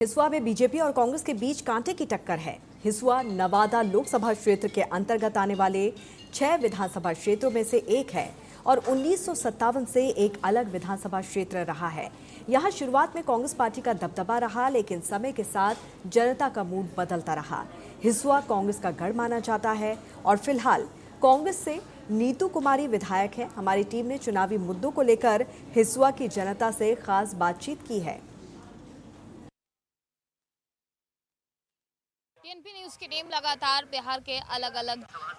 हिसुआ में बीजेपी और कांग्रेस के बीच कांटे की टक्कर है। हिसुआ नवादा लोकसभा क्षेत्र के अंतर्गत आने वाले 6 विधानसभा क्षेत्रों में से एक है और 1957 से एक अलग विधानसभा क्षेत्र रहा है। यहां शुरुआत में कांग्रेस पार्टी का दबदबा रहा, लेकिन समय के साथ जनता का मूड बदलता रहा। हिसुआ कांग्रेस का गढ़ माना जाता है और फिलहाल कांग्रेस से नीतू कुमारी विधायक है। हमारी टीम ने चुनावी मुद्दों को लेकर हिसुआ की जनता से खास बातचीत की है। टीएनपी न्यूज़ की टीम लगातार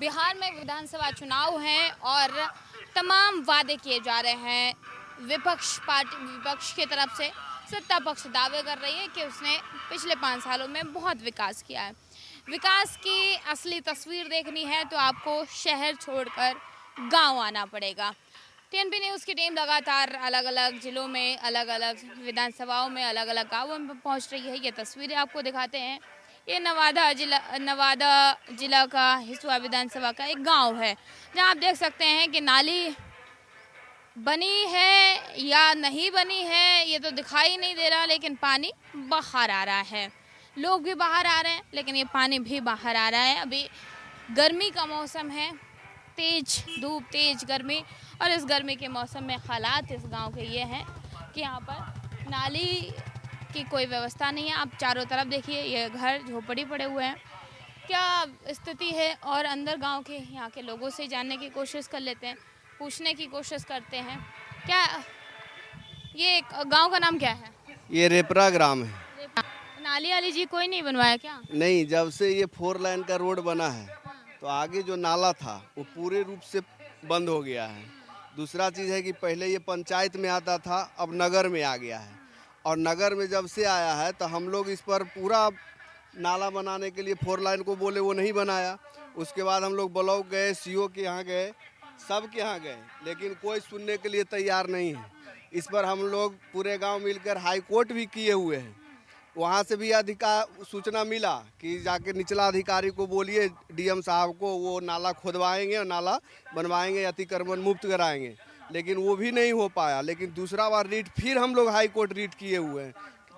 बिहार में विधानसभा चुनाव हैं और तमाम वादे किए जा रहे हैं। विपक्ष की तरफ से सत्ता पक्ष दावे कर रही है कि उसने पिछले 5 सालों में बहुत विकास किया है। विकास की असली तस्वीर देखनी है तो आपको शहर छोड़कर गांव आना पड़ेगा। टीएनपी न्यूज़ की टीम लगातार अलग अलग जिलों में, अलग अलग विधानसभाओं में, अलग अलग गाँवों में पहुँच रही है। ये तस्वीरें आपको दिखाते हैं। ये नवादा जिला का हिसुआ विधानसभा का एक गांव है, जहां आप देख सकते हैं कि नाली बनी है या नहीं बनी है ये तो दिखाई नहीं दे रहा, लेकिन पानी बाहर आ रहा है। लोग भी बाहर आ रहे हैं, लेकिन ये पानी भी बाहर आ रहा है। अभी गर्मी का मौसम है, तेज धूप, तेज गर्मी, और इस गर्मी के मौसम में हालात इस गांव के ये हैं कि यहाँ पर नाली की कोई व्यवस्था नहीं है। आप चारों तरफ देखिए, ये घर झोपड़ी पड़े हुए हैं। क्या स्थिति है और अंदर गांव के यहाँ के लोगों से जानने की कोशिश कर लेते हैं, पूछने की कोशिश करते हैं। क्या ये गांव का नाम क्या है? ये रेपरा ग्राम है। नाली वाली जी कोई नहीं बनवाया क्या? नहीं, जब से ये 4 लाइन का रोड बना है तो आगे जो नाला था वो पूरे रूप से बंद हो गया है। दूसरा चीज़ है कि पहले ये पंचायत में आता था, अब नगर में आ गया है, और नगर में जब से आया है तो हम लोग इस पर पूरा नाला बनाने के लिए 4 लाइन को बोले, वो नहीं बनाया। उसके बाद हम लोग ब्लॉक गए, सीओ के यहाँ गए, सब के यहाँ गए, लेकिन कोई सुनने के लिए तैयार नहीं है। इस पर हम लोग पूरे गांव मिलकर हाई कोर्ट भी किए हुए हैं। वहाँ से भी सूचना मिला कि जाके निचला अधिकारी को बोलिए, डीएम साहब को, वो नाला खोदवाएंगे और नाला बनवाएंगे, अतिक्रमण मुक्त कराएंगे, लेकिन वो भी नहीं हो पाया। लेकिन दूसरा बार रीट फिर हम लोग हाई कोर्ट रीट किए हुए हैं,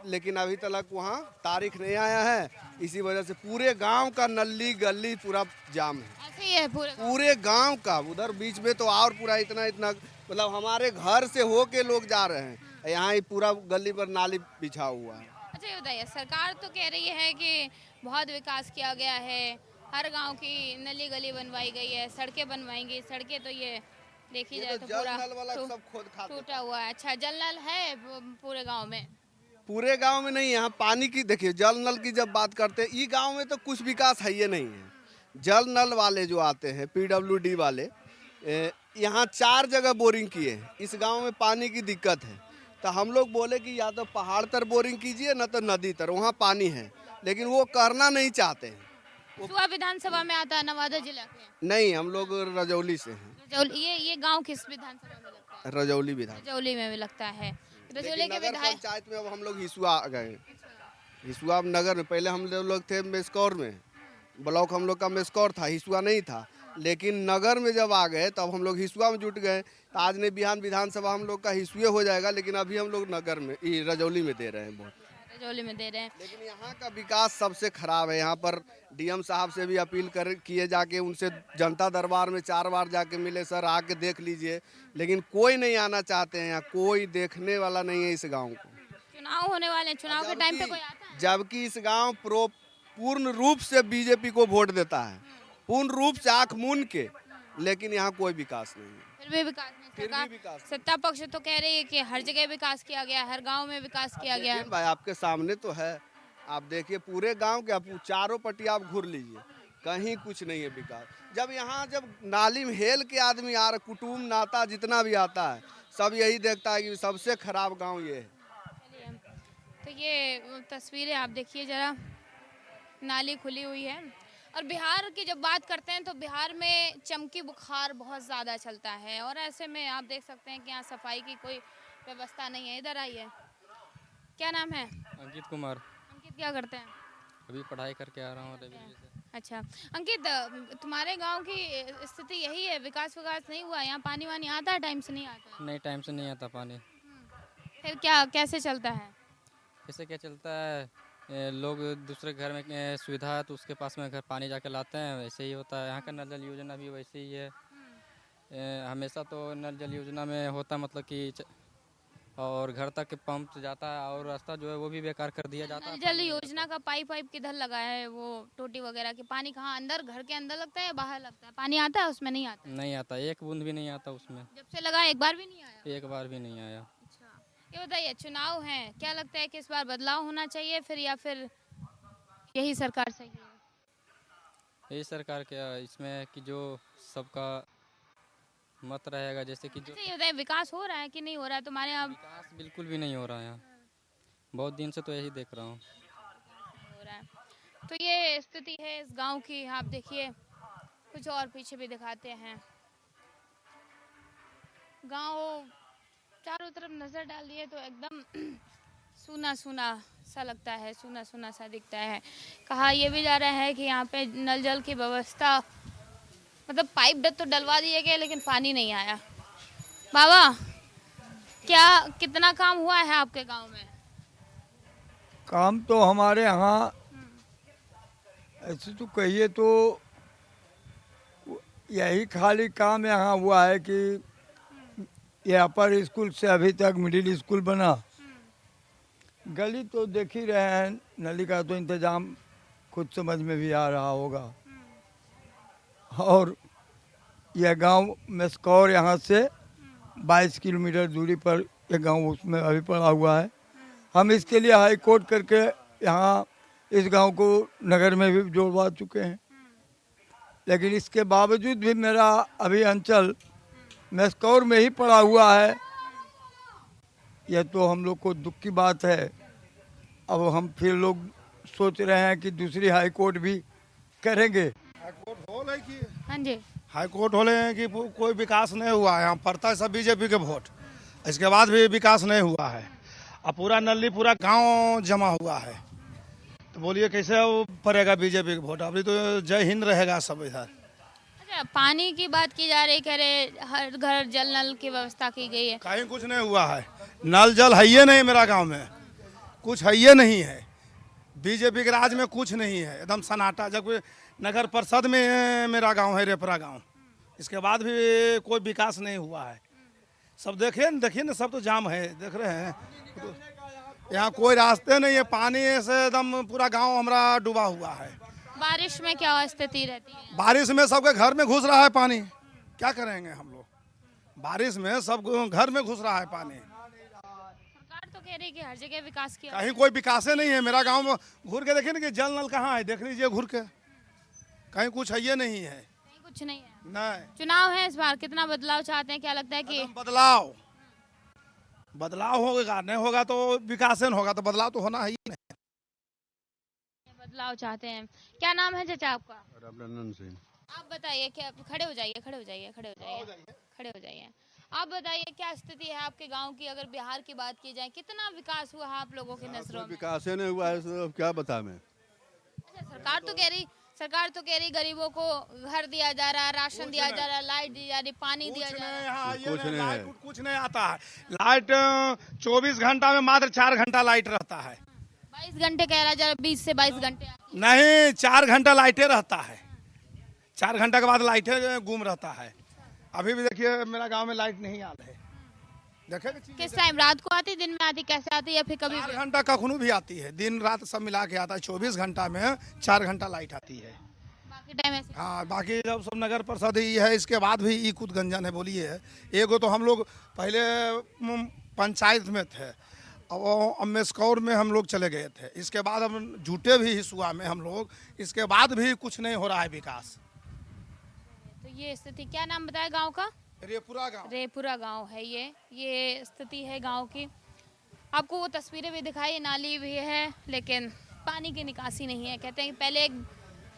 लेकिन अभी तक वहाँ तारीख नहीं आया है। इसी वजह से पूरे गांव का नली गली पूरा जाम है। ऐसे ही है पूरे गांव का। उधर बीच में तो और पूरा इतना मतलब हमारे घर से होके लोग जा रहे हैं, यहाँ पूरा गली पर नाली बिछा हुआ है। अच्छा, ये बताइए, सरकार तो कह रही है कि बहुत विकास किया गया है, हर गांव की नली गली बनवाई गई है, सड़कें बनवाएंगी। सड़कें तो ये देखी जाए तो पूरा टूटा हुआ है। अच्छा, जल नल है पूरे गांव में? पूरे गांव में नहीं, यहाँ पानी की देखिए, जल नल की जब बात करते हैं, ई गांव में तो कुछ विकास है ये नहीं है। जल नल वाले जो आते हैं, PWD वाले, यहाँ 4 जगह बोरिंग किए हैं। इस गांव में पानी की दिक्कत है, तो हम लोग बोले कि या तो पहाड़ तर बोरिंग कीजिए, न तो नदी तर, वहाँ पानी है, लेकिन वो करना नहीं चाहते हैं। हिसुआ विधानसभा में आता है नवादा जिला के? नहीं, हम लोग रजौली से हैं। ये गांव किस विधानसभा में लगता है? रजौली विधान। रजौली में भी लगता है। रजौली के नगर विधायक पंचायत में अब हम लोग हिसुआ आ गए। हिसुआ नगर में पहले हम लोग थे मेस्कौर में, ब्लॉक हम लोग का मेस्कौर था, हिसुआ नहीं था। लेकिन नगर में जब आ गए तब हम लोग हिसुआ में जुट गए। तो आज ने बिहान विधानसभा हम लोग का हिसुए हो जाएगा, लेकिन अभी हम लोग नगर में, रजौली में दे रहे हैं वोट। रजौली में दे रहे हैं। लेकिन यहाँ का विकास सबसे खराब है। यहाँ पर डीएम साहब से भी अपील किए जाके, उनसे जनता दरबार में 4 बार जाके मिले, सर आके देख लीजिए, लेकिन कोई नहीं आना चाहते हैं। यहाँ कोई देखने वाला नहीं है इस गाँव को। चुनाव होने वाले हैं, चुनाव के टाइम पे कोई आता है? जबकि इस गाँव पूर्ण रूप से बीजेपी को वोट देता है, पूर्ण रूप से आंख मूंद के, लेकिन यहाँ कोई विकास नहीं है। फिर भी विकास नहीं। सरकार, सत्ता पक्ष तो कह रही है कि हर जगह विकास किया गया, हर गांव में विकास किया गया है। भाई आपके सामने तो है, आप देखिए पूरे गांव के, आप चारों पट्टी आप घूर लीजिए, कहीं कुछ नहीं है विकास। जब नाली में हेल के आदमी आ रहा, कुटुंब नाता जितना भी आता है, सब यही देखता है कि सबसे खराब गाँव ये है। तो ये तस्वीरें आप देखिए जरा, नाली खुली हुई है। और बिहार की जब बात करते हैं तो बिहार में चमकी बुखार बहुत ज़्यादा चलता है, और ऐसे में आप देख सकते हैं कि यहाँ सफाई की कोई व्यवस्था नहीं है। इधर आइए, क्या नाम है? अंकित कुमार। अंकित, क्या करते हैं? अभी पढ़ाई करके आ रहा हूँ रेलवे से। अच्छा अंकित, तुम्हारे गांव की स्थिति यही है, विकास नहीं हुआ यहाँ? पानी वानी आता है टाइम से? नहीं आता? नहीं, टाइम से नहीं आता पानी। फिर कैसे चलता है? कैसे क्या चलता है, लोग दूसरे घर में सुविधा है तो उसके पास में घर पानी जाके लाते हैं, वैसे ही होता है। यहाँ का नल जल योजना भी वैसे ही है। हमेशा तो नल जल योजना में होता मतलब कि और घर तक पंप जाता है और रास्ता जो है वो भी बेकार कर दिया जाता है। नल जल योजना का पाइप वाइप किधर लगा है? वो टोटी वगैरह की पानी कहाँ अंदर घर के अंदर लगता है या बाहर लगता है? पानी आता है उसमें? नहीं आता? नहीं आता, एक बूंद भी नहीं आता उसमें। जब से लगा एक बार भी नहीं आया? एक बार भी नहीं आया। अच्छा, ये बताइए, चुनाव हैं, क्या लगता है कि इस बार बदलाव होना चाहिए फिर या फिर यही सरकार सही है? यही सरकार क्या इसमें कि जो सबका मत रहेगा, जैसे कि जो अच्छा, ये बताइए, विकास हो रहा है कि नहीं हो रहा है तुम्हारे यहाँ? विकास बिल्कुल भी नहीं हो रहा है यहाँ। बहुत दिन से तो यही देख रहा हूँ। हो रहा है तो ये स्थिति है इस गांव की। आप देखिए, कुछ और पीछे भी दिखाते हैं। गांव चारों तरफ नजर डाल दिए तो एकदम सूना सूना सा लगता है, सूना सूना सा दिखता है। कहा यह भी जा रहा है कि यहाँ पे नल जल की व्यवस्था मतलब पाइप तो डलवा दिए गए लेकिन पानी नहीं आया। बाबा, क्या कितना काम हुआ है आपके गांव में? काम तो हमारे यहाँ ऐसे तो कहिए तो यही खाली काम यहाँ हुआ है कि ये अपर स्कूल से अभी तक मिडिल स्कूल बना। गली तो देख ही रहे हैं, नली का तो इंतजाम खुद समझ में भी आ रहा होगा। और यह गांव मेस्कौर यहाँ से 22 किलोमीटर दूरी पर यह गांव उसमें अभी पड़ा हुआ है। हम इसके लिए हाई कोर्ट करके यहाँ इस गांव को नगर में भी जोड़वा चुके हैं, लेकिन इसके बावजूद भी मेरा अभी अंचल मेस्कौर में ही पड़ा हुआ है। यह तो हम लोग को दुख की बात है। अब हम फिर लोग सोच रहे हैं कि दूसरी हाई कोर्ट भी करेंगे। हाँ जी, हाई कोर्ट होले हैं कि कोई विकास नहीं हुआ है। यहाँ पड़ता है सब बीजेपी के वोट, इसके बाद भी विकास नहीं हुआ है। अब पूरा नल्ली पूरा गांव जमा हुआ है, तो बोलिए कैसे वो पड़ेगा बीजेपी का वोट? अभी तो जय हिंद रहेगा सब इधर। अच्छा, पानी की बात की जा रही, कह रहे हर घर जल नल की व्यवस्था की गई है। कहीं कुछ नहीं हुआ है, नल जल है ही नहीं मेरा गांव में, कुछ है ही नहीं है। बीजेपी के राज में कुछ नहीं है, एकदम सन्नाटा। जब नगर परिषद में मेरा गांव है रेपरा गांव, इसके बाद भी कोई विकास नहीं हुआ है। सब देखिए ना, सब तो जाम है, देख रहे हैं। यहाँ कोई रास्ते नहीं है, पानी से एकदम पूरा गांव हमारा डूबा हुआ है। बारिश में क्या स्थिति रहती है? बारिश में सबके घर में घुस रहा है पानी, क्या करेंगे हम लोग? बारिश में सब घर में घुस रहा है पानी। सरकार तो कह रही है कि हर जगह विकास किया। कहीं कोई विकास नहीं है। मेरा गांव में घूर के देखिए ना कि जल नल कहाँ है, देख लीजिए घूर के, कहीं कुछ है ये नहीं है। कहीं कुछ नहीं है। नहीं, चुनाव है इस बार, कितना बदलाव चाहते हैं? क्या लगता है कि एकदम बदलाव होगा? नहीं होगा तो विकास नहीं होगा, तो बदलाव तो होना ही नहीं। बदलाव चाहते हैं? क्या नाम है चाचा आपका? रघुनंदन सिंह। आप बताइए, क्या खड़े हो जाइए, खड़े हो जाइए, खड़े हो जाइए, खड़े हो जाइए। आप बताइए क्या स्थिति है आपके गांव की? अगर बिहार की बात की जाए, कितना विकास हुआ है आप लोगों की नजरों में? विकास नहीं हुआ है, तो क्या बता मैं। अच्छा, सरकार तो कह रही गरीबों को घर दिया जा रहा है, राशन दिया जा रहा है, लाइट दी जा रही, पानी दिया जा रहा है। हाँ, ये कुछ नहीं है। लाइट कुछ नहीं आता है। लाइट 24 घंटा में मात्र 4 घंटा लाइट रहता है। 22 घंटे कह रहा जा, 20 से 22 घंटे आती है। नहीं, 4 घंटा लाइटें रहता है। 4 घंटा के बाद लाइटें गुम रहता है। अभी भी देखिए मेरा गांव में लाइट नहीं आ रही है। देखेगा किस टाइम? रात को आती, दिन में आती, कैसे आती है? या फिर कभी 4 घंटा कखनू भी आती है, दिन रात सब मिला के आता है। 24 घंटा में 4 घंटा लाइट आती है। बाकी टाइम ऐसे? हाँ, बाकी जब सब नगर परिषद ही है, इसके बाद भी ई कुछ गंजन है। बोलिए, एगो तो हम लोग पहले पंचायत में थे, अब मेस्कौर में हम लोग चले गए थे। इसके बाद हम जुटे भी हिसुआ में हम लोग, इसके बाद भी कुछ नहीं हो रहा है विकास। तो ये स्थिति, क्या नाम बताया गांव का? रेपुरा गाँव। रेपुरा गांव है ये स्थिति है गांव की। आपको वो तस्वीरें भी दिखाई, नाली भी है लेकिन पानी की निकासी नहीं है। कहते हैं कि पहले एक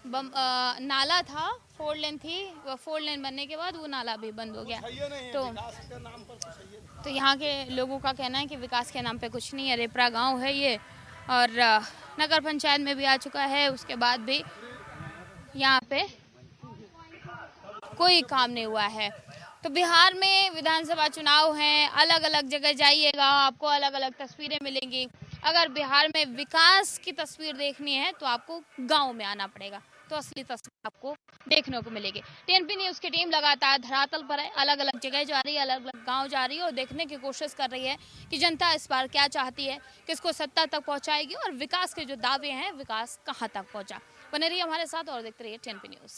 नाला था, 4 लेन थी, 4 लेन बनने के बाद वो नाला भी बंद हो गया। तो यहाँ के लोगों का कहना है कि विकास के नाम पे कुछ नहीं है। रेपरा गांव है ये, और नगर पंचायत में भी आ चुका है, उसके बाद भी यहाँ पे कोई काम नहीं हुआ है। तो बिहार में विधानसभा चुनाव हैं, अलग अलग जगह जाइएगा आपको अलग अलग तस्वीरें मिलेंगी, अगर बिहार में विकास की तस्वीर देखनी है तो आपको गांव में आना पड़ेगा, तो असली तस्वीर आपको देखने को मिलेगी। टीएनपी न्यूज़ की टीम लगातार धरातल पर है, अलग अलग जगह जा रही है, अलग अलग गांव जा रही है और देखने की कोशिश कर रही है कि जनता इस बार क्या चाहती है, किसको सत्ता तक पहुंचाएगी और विकास के जो दावे हैं विकास कहां तक पहुंचा। बने रहिए हमारे साथ और देखते रहिए टीएनपी न्यूज़।